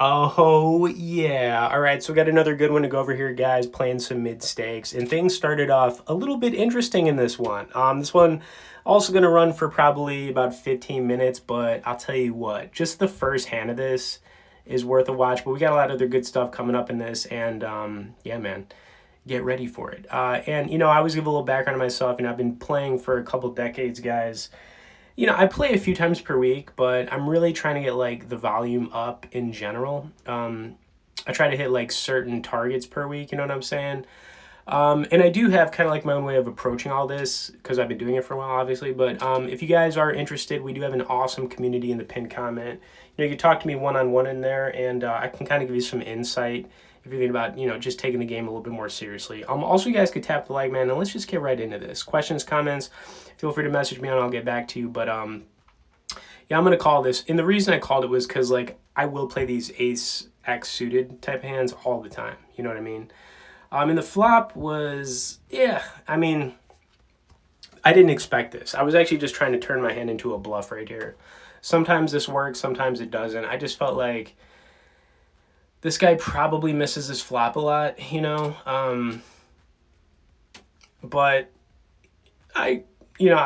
Oh, yeah. All right, so we got another good one to go over here, guys, playing some mid stakes. And things started off a little bit interesting in this one. This one also going to run for probably about 15 minutes, but I'll tell you what, just the first hand of this is worth a watch. But we got a lot of other good stuff coming up in this. And yeah, man, get ready for it. I always give a little background on myself. I've been playing for a couple decades, guys. I play a few times per week, but I'm really trying to get like the volume up in general. I try to hit like certain targets per week, you know what I'm saying? And I do have kind of like my own way of approaching all this because I've been doing it for a while, obviously. But if you guys are interested, we do have an awesome community in the pinned comment. You can talk to me one on one in there, and I can kind of give you some insight if you're thinking about just taking the game a little bit more seriously. Also, you guys could tap the like, man, and let's just get right into this. Questions, comments, feel free to message me and I'll get back to you. But yeah, I'm gonna call this, and the reason I called it was because like I will play these ace x suited type hands all the time. You know what I mean? And the flop was, yeah, I mean, I didn't expect this. I was actually just trying to turn my hand into a bluff right here. Sometimes this works, sometimes it doesn't. I just felt like this guy probably misses his flop a lot. But I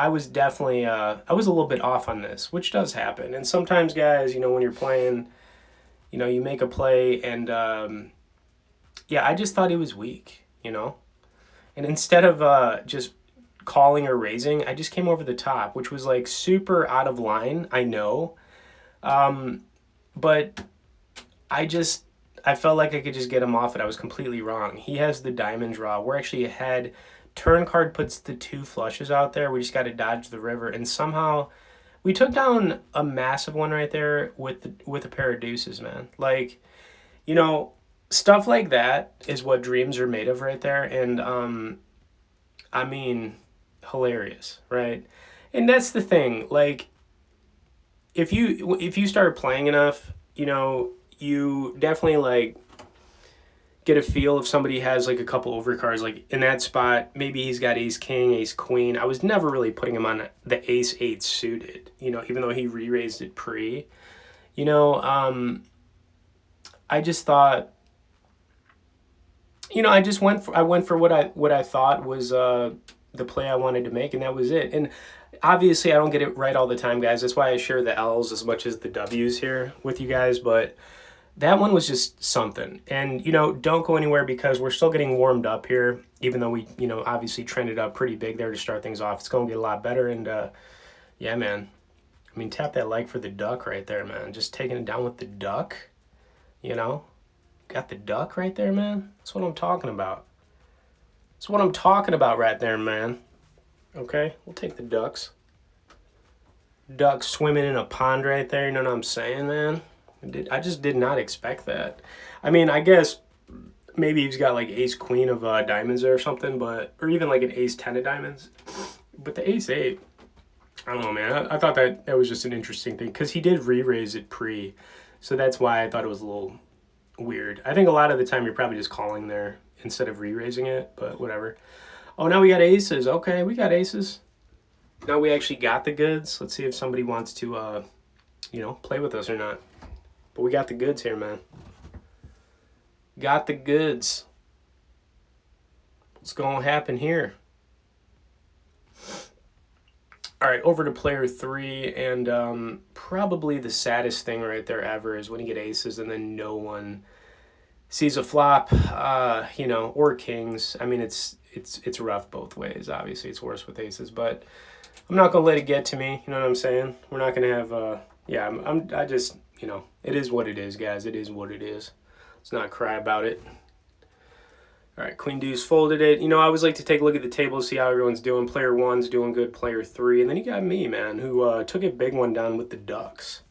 was definitely, I was a little bit off on this, which does happen. And sometimes, guys, when you're playing, you make a play and, yeah, I just thought he was weak. And instead of just calling or raising, I just came over the top, which was like super out of line, I know. But I felt like I could just get him off it. I was completely wrong. He has the diamond draw. We're actually ahead. Turn card puts the two flushes out there. We just got to dodge the river. And somehow we took down a massive one right there with a pair of deuces, man. Like, stuff like that is what dreams are made of right there. And I mean, hilarious, right? And that's the thing. Like, if you start playing enough, you definitely like get a feel if somebody has like a couple overcards. Like in that spot, maybe he's got ace king, ace queen. I was never really putting him on the ace eight suited. Even though he re-raised it pre. You know, I just thought. I went for what I thought was the play I wanted to make, and that was it. And obviously, I don't get it right all the time, guys. That's why I share the L's as much as the W's here with you guys. But that one was just something. And don't go anywhere because we're still getting warmed up here, even though we obviously trended up pretty big there to start things off. It's going to get a lot better. And yeah, man. I mean, tap that like for the duck right there, man. Just taking it down with the duck. You know. Got the duck right there, man. That's what I'm talking about. That's what I'm talking about right there, man. Okay, we'll take the ducks. Ducks swimming in a pond right there. You know what I'm saying, man? I just did not expect that. I mean, I guess maybe he's got like ace queen of diamonds or something, or even like an ace 10 of diamonds. But the ace 8, I don't know, man. I thought that was just an interesting thing because he did re-raise it pre. So that's why I thought it was a little weird. I think a lot of the time you're probably just calling there instead of re-raising it, but whatever. Oh, now we got aces. Okay, we got aces. Now we actually got the goods. Let's see if somebody wants to, play with us or not. But we got the goods here, man. Got the goods. What's going to happen here? All right, over to player 3, and probably the saddest thing right there ever is when you get aces and then no one sees a flop, or kings. I mean, it's rough both ways. Obviously, it's worse with aces, but I'm not gonna let it get to me. You know what I'm saying? We're not gonna have. I just, it is what it is, guys. It is what it is. Let's not cry about it. All right, queen deuce folded it. I always like to take a look at the table, see how everyone's doing. Player 1's doing good, player 3. And then you got me, man, who took a big one down with the ducks.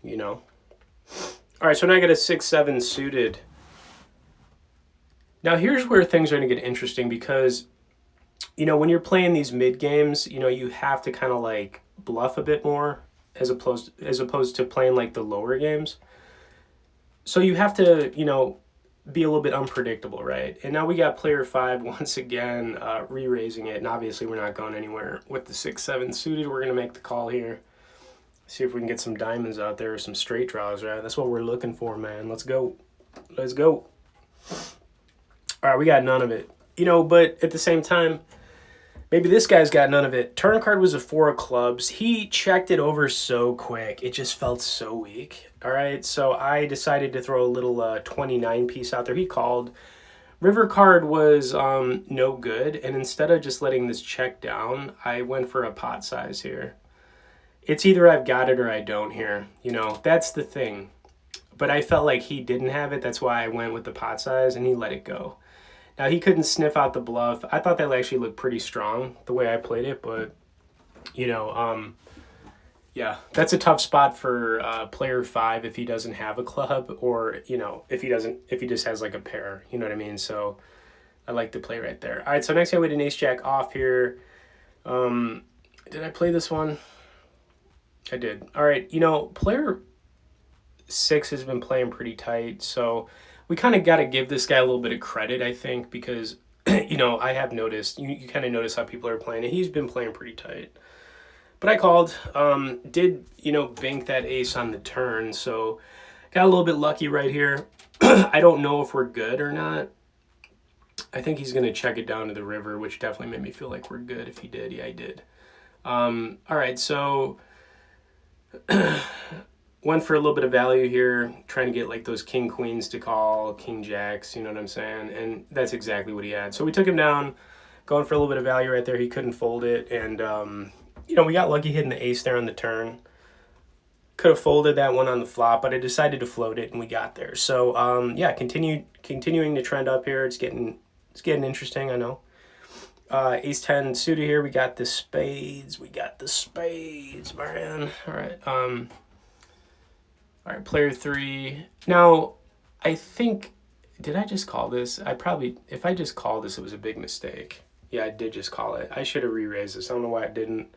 All right, so now I got a 6-7 suited. Now here's where things are going to get interesting because, when you're playing these mid games, you have to kind of like bluff a bit more as opposed to playing like the lower games. So you have to, be a little bit unpredictable, right? And now we got player 5 once again re-raising it, and obviously we're not going anywhere with the 6-7 suited. We're going to make the call here. See if we can get some diamonds out there or some straight draws, right? That's what we're looking for, man. Let's go. Let's go. All right, we got none of it. You know, but at the same time, maybe this guy's got none of it. Turn card was a 4 of clubs. He checked it over so quick. It just felt so weak. All right, so I decided to throw a little 29 piece out there. He called. River card was no good, and instead of just letting this check down, I went for a pot size here. It's either I've got it or I don't here. You know, that's the thing. But I felt like he didn't have it. That's why I went with the pot size, and he let it go. Now, he couldn't sniff out the bluff. I thought that actually looked pretty strong the way I played it, but, you know, yeah, that's a tough spot for player 5 if he doesn't have a club, or, you know, if he just has like a pair, you know what I mean? So I like the play right there. All right, so next I went an ace jack off here. Did I play this one? I did. All right, you know, player 6 has been playing pretty tight, so we kind of got to give this guy a little bit of credit, I think, because, you know, I have noticed, you kind of notice how people are playing, and he's been playing pretty tight. But I called, did, you know, bank that ace on the turn, so got a little bit lucky right here. I don't know if we're good or not. I think he's going to check it down to the river, which definitely made me feel like we're good if he did. Yeah, he did. All right, so went for a little bit of value here, trying to get like those king queens to call, king jacks, you know what I'm saying? And that's exactly what he had. So we took him down, going for a little bit of value right there. He couldn't fold it, and you know, we got lucky hitting the ace there on the turn. Could have folded that one on the flop, but I decided to float it, and we got there. So yeah, continuing to trend up here. It's getting interesting, I know. Ace 10 suited here. We got the spades. We got the spades, man. All right. All right, player 3. Now, I think, did I just call this? If I just called this, it was a big mistake. Yeah, I did just call it. I should have re-raised this. I don't know why I didn't.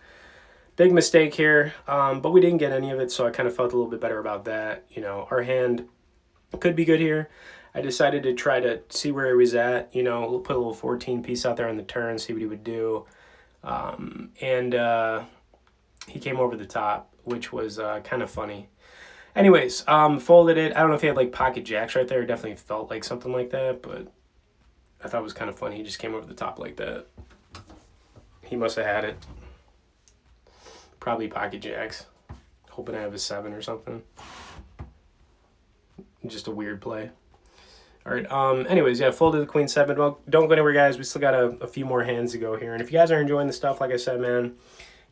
Big mistake here, but we didn't get any of it, so I kind of felt a little bit better about that. You know, our hand could be good here. I decided to try to see where he was at. You know, we'll put a little 14 piece out there on the turn, see what he would do. And he came over the top, which was kind of funny. Anyways, folded it. I don't know if he had like pocket jacks right there. It definitely felt like something like that, but I thought it was kind of funny. He just came over the top like that. He must have had it. Probably pocket jacks. Hoping I have a 7 or something. Just a weird play. All right. Anyways, yeah, folded the queen 7. Well, don't go anywhere, guys. We still got a few more hands to go here. And if you guys are enjoying the stuff, like I said, man,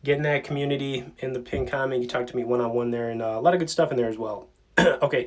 get in that community in the pin comment. You talk to me one-on-one there, and a lot of good stuff in there as well. Okay.